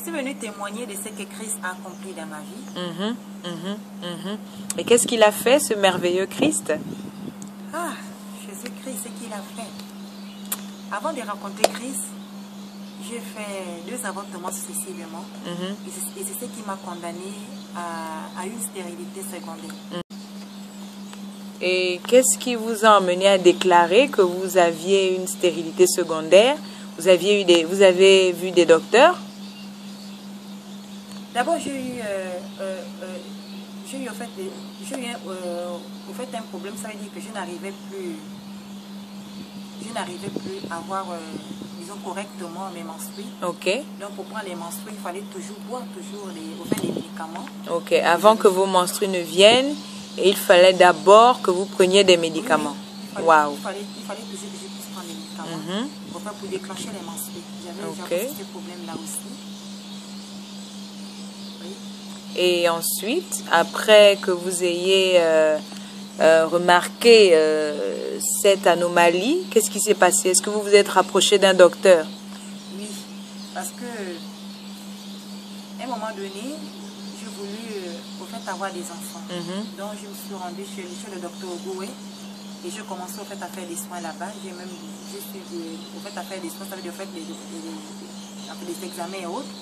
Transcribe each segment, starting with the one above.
suis venue témoigner de ce que Christ a accompli dans ma vie. Et qu'est-ce qu'il a fait, ce merveilleux Christ? Ah, Jésus-Christ, ce qu'il a fait. Avant de rencontrer Christ, j'ai fait 2 avortements successivement. Et c'est ce qui m'a condamné à une stérilité secondaire. Et qu'est-ce qui vous a amené à déclarer que vous aviez une stérilité secondaire? Vous avez vu des docteurs? D'abord, j'ai eu un problème. Ça veut dire que je n'arrivais plus à avoir, disons, correctement mes menstrues. Ok. Donc, pour prendre les menstrues, il fallait toujours boire les médicaments. Ok. Avant que vos menstrues ne viennent, il fallait d'abord que vous preniez des médicaments. Oui, Waouh. il fallait toujours que je puisse prendre des médicaments pour déclencher les menstrues. J'avais ce problème-là aussi. Oui. Et ensuite, après que vous ayez remarqué cette anomalie, qu'est-ce qui s'est passé? Est-ce que vous vous êtes rapproché d'un docteur? Oui, parce que à un moment donné, j'ai voulu avoir des enfants. Donc je me suis rendue chez le docteur Ogoué et j'ai commencé à faire des soins là-bas. Je suis à faire des soins, ça veut dire des examens et autres.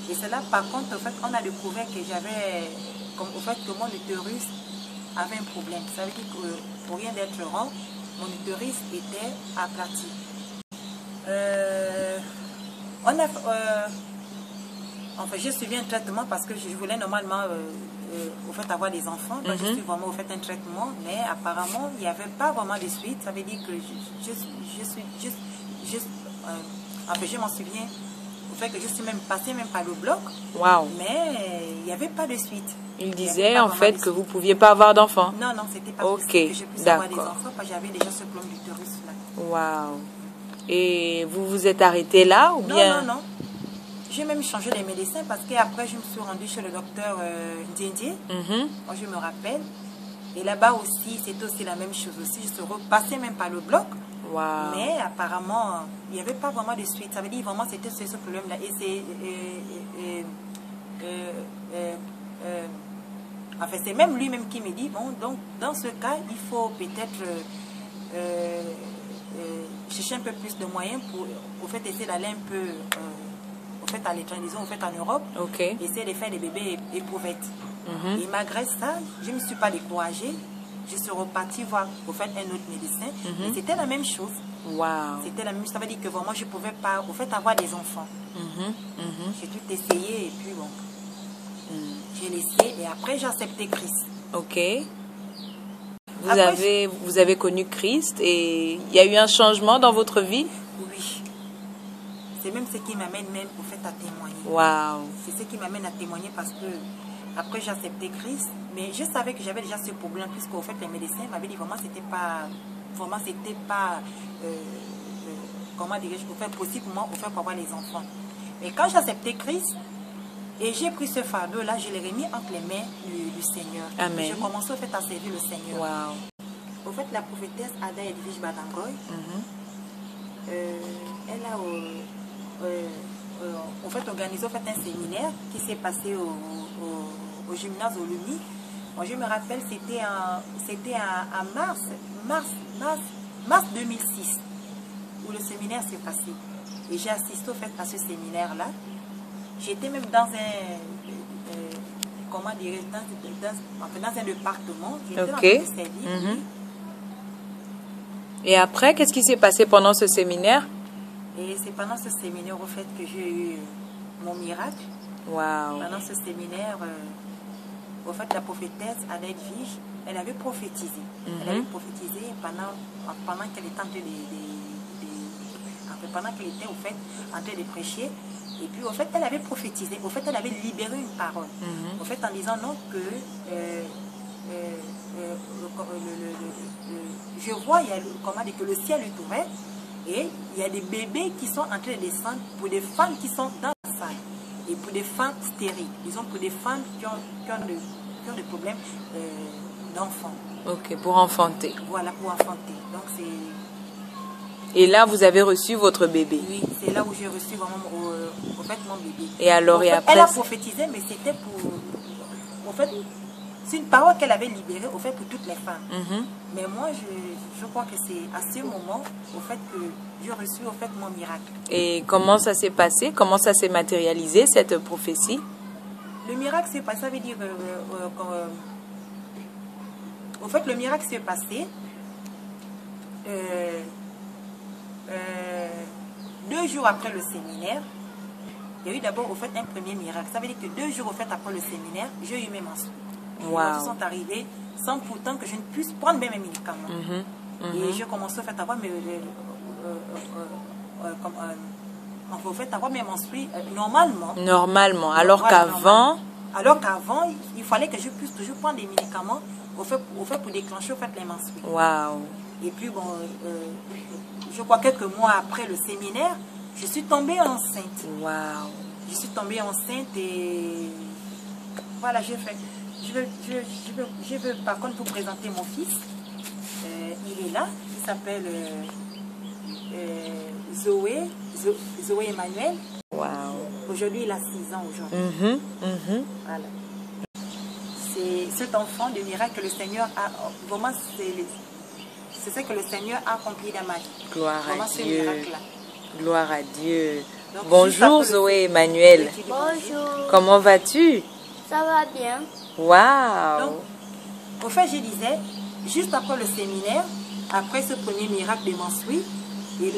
Et c'est là, par contre, on a découvert que j'avais, que mon utérus avait un problème. Ça veut dire que pour rien d'être rond, mon utérus était aplati. J'ai suivi un traitement parce que je voulais normalement avoir des enfants. Donc je suis vraiment un traitement, mais apparemment il n'y avait pas vraiment de suite. Ça veut dire que je m'en souviens. Que je suis même passée par le bloc. Wow. Mais il n'y avait pas de suite. Il disait en fait que vous ne pouviez pas avoir d'enfants. Non, c'était pas possible que je puisse avoir des enfants parce que j'avais déjà ce problème d'utérus là. Waouh. Et vous vous êtes arrêté là ou bien? Non. J'ai même changé les médecins parce qu'après je me suis rendue chez le docteur Ndiendie. Moi je me rappelle. Et là-bas aussi, c'était aussi la même chose aussi. Je suis repassée même par le bloc. Wow. Mais apparemment, il n'y avait pas vraiment de suite. Ça veut dire vraiment c'était ce problème-là. Et c'est même lui-même qui me dit, bon, donc dans ce cas, il faut peut-être chercher un peu plus de moyens pour essayer d'aller un peu à l'étranger, disons en Europe, essayer de faire des bébés éprouvettes. Et malgré ça, je ne me suis pas découragée. Je suis repartie voir un autre médecin. Et c'était la même chose. Wow. C'était la même chose. Ça veut dire que vraiment, je ne pouvais pas avoir des enfants. J'ai tout essayé et puis bon. J'ai laissé et après j'ai accepté Christ. Ok. Vous avez connu Christ et il y a eu un changement dans votre vie? Oui. C'est même ce qui m'amène même à témoigner. Wow. C'est ce qui m'amène à témoigner parce que après j'ai accepté Christ, mais je savais que j'avais déjà ce problème puisque les médecins m'avaient dit vraiment c'était pas comment dirais-je, possible pour moi pour avoir les enfants. Mais quand j'ai accepté Christ et j'ai pris ce fardeau là, je l'ai remis entre les mains du Seigneur. Amen. J'ai commencé à servir le Seigneur. Wow. La prophétesse Ada Edwige Badangoy, elle a organisé un séminaire qui s'est passé au gymnase Olumi. Moi, je me rappelle, c'était en mars 2006 où le séminaire s'est passé. Et j'ai assisté à ce séminaire-là. J'étais même dans un dans un département. J'étais en train de servir. Et après, qu'est-ce qui s'est passé pendant ce séminaire? Et c'est pendant ce séminaire que j'ai eu mon miracle. Wow. Pendant ce séminaire, la prophétesse Ada Edwige, elle avait prophétisé. Elle avait prophétisé pendant qu'elle était en train de prêcher. Et puis, elle avait prophétisé. Elle avait libéré une parole. En disant non que je vois que le ciel est ouvert et il y a des bébés qui sont en train de descendre pour des femmes qui sont dans la salle et pour des femmes stériles, disons pour des femmes qui ont des problèmes d'enfants. Ok, pour enfanter. Voilà, pour enfanter. Donc Et là, vous avez reçu votre bébé. Oui, c'est là où j'ai reçu vraiment au fait, mon bébé. Et alors, et après... Elle a prophétisé, mais c'était pour... En fait, c'est une parole qu'elle avait libérée, au fait, pour toutes les femmes. Mais moi, je crois que c'est à ce moment, au fait, que j'ai reçu, au fait, mon miracle. Et comment ça s'est passé? Comment ça s'est matérialisé, cette prophétie? Le miracle s'est passé, ça veut dire... au fait, le miracle s'est passé... 2 jours après le séminaire, il y a eu d'abord, au fait, un premier miracle. Ça veut dire que 2 jours, au fait, après le séminaire, j'ai eu mes menstrues. Wow. Les menstrues sont arrivées sans pourtant que je ne puisse prendre même mes médicaments. Et j'ai commencé, au fait, à avoir mes... au fait, avoir mes menstrues normalement. Normalement, alors qu'avant... Alors qu'avant, il fallait que je puisse toujours prendre des médicaments, au fait pour déclencher, au fait, les menstrues. Waouh. Et puis, bon, je crois quelques mois après le séminaire, je suis tombée enceinte. Waouh. Je suis tombée enceinte et voilà, j'ai fait. Je veux par contre vous présenter mon fils. Il est là, il s'appelle Zoé Emmanuel. Waouh. Aujourd'hui, il a 6 ans aujourd'hui. Voilà. C'est cet enfant de miracle que le Seigneur a. Vraiment, c'est ce que le Seigneur a accompli dans ma vie. Gloire vraiment, à ce Dieu. miracle-là. Gloire à Dieu. Donc, bonjour Zoé Emmanuel. Bonjour. Comment vas-tu? Ça va bien. Waouh. Donc, au fait, je disais, juste après le séminaire, après ce premier miracle de menstrues, et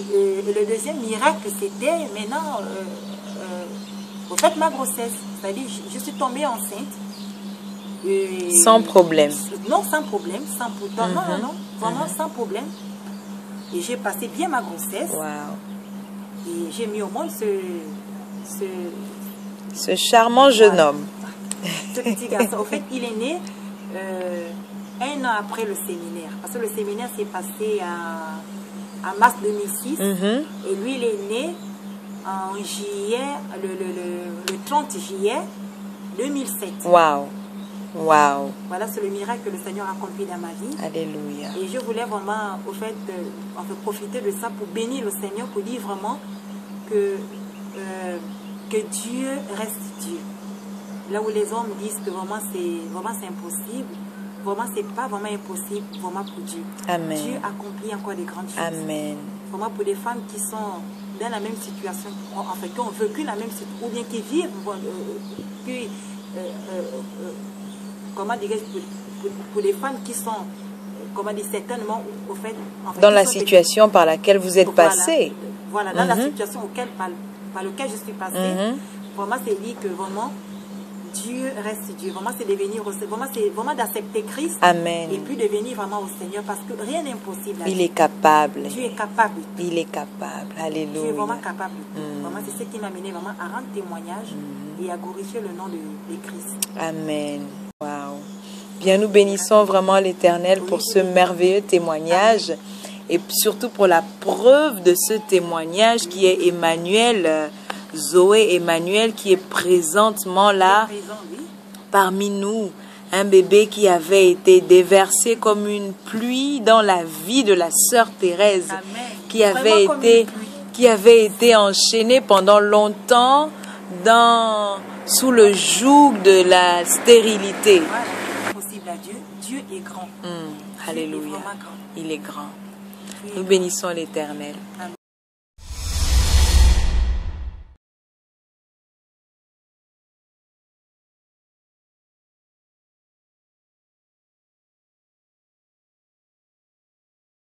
le deuxième miracle, c'était maintenant, au fait, ma grossesse. C'est-à-dire, je suis tombée enceinte. Sans problème. Non, sans problème, sans pourtant, non, vraiment sans problème. Et j'ai passé bien ma grossesse. Wow. Et j'ai mis au monde ce charmant jeune homme. Ce petit garçon. Au fait, il est né 1 an après le séminaire. Parce que le séminaire s'est passé en mars 2006. Et lui, il est né en juillet, le 30 juillet 2007. Waouh. Waouh. Voilà, c'est le miracle que le Seigneur a accompli dans ma vie. Alléluia. Et je voulais vraiment, au fait, profiter de ça pour bénir le Seigneur, pour dire vraiment que Dieu reste Dieu. Là où les hommes disent que vraiment c'est impossible, vraiment c'est pas vraiment impossible, vraiment pour Dieu. Amen. Dieu accomplit encore des grandes choses. Amen. Vraiment pour des femmes qui sont dans la même situation, en fait, qui ont vécu la même situation, ou bien qui vivent, comment dirais-je, pour les femmes qui sont, comment dire, certainement, au fait, dans la situation par laquelle vous êtes passée. Voilà, dans la situation par laquelle je suis passée, vraiment, c'est dit que vraiment, Dieu reste Dieu. Vraiment, c'est de venir c'est vraiment d'accepter Christ. Amen. Et puis de venir vraiment au Seigneur, parce que rien n'est impossible. Il est capable. Dieu est capable. Il est capable. Alléluia. Dieu est vraiment capable. Vraiment, c'est ce qui m'a amené vraiment à rendre témoignage et à glorifier le nom de Christ. Amen. Wow. Bien, nous bénissons vraiment l'Éternel pour ce merveilleux témoignage et surtout pour la preuve de ce témoignage qui est Emmanuel, Zoé Emmanuel, qui est présentement là parmi nous. Un bébé qui avait été déversé comme une pluie dans la vie de la sœur Thérèse, qui avait été enchaînée pendant longtemps sous le joug de la stérilité. Possible à Dieu. Dieu est grand. Alléluia. Dieu est vraiment grand. Il est grand. Nous bénissons l'Éternel.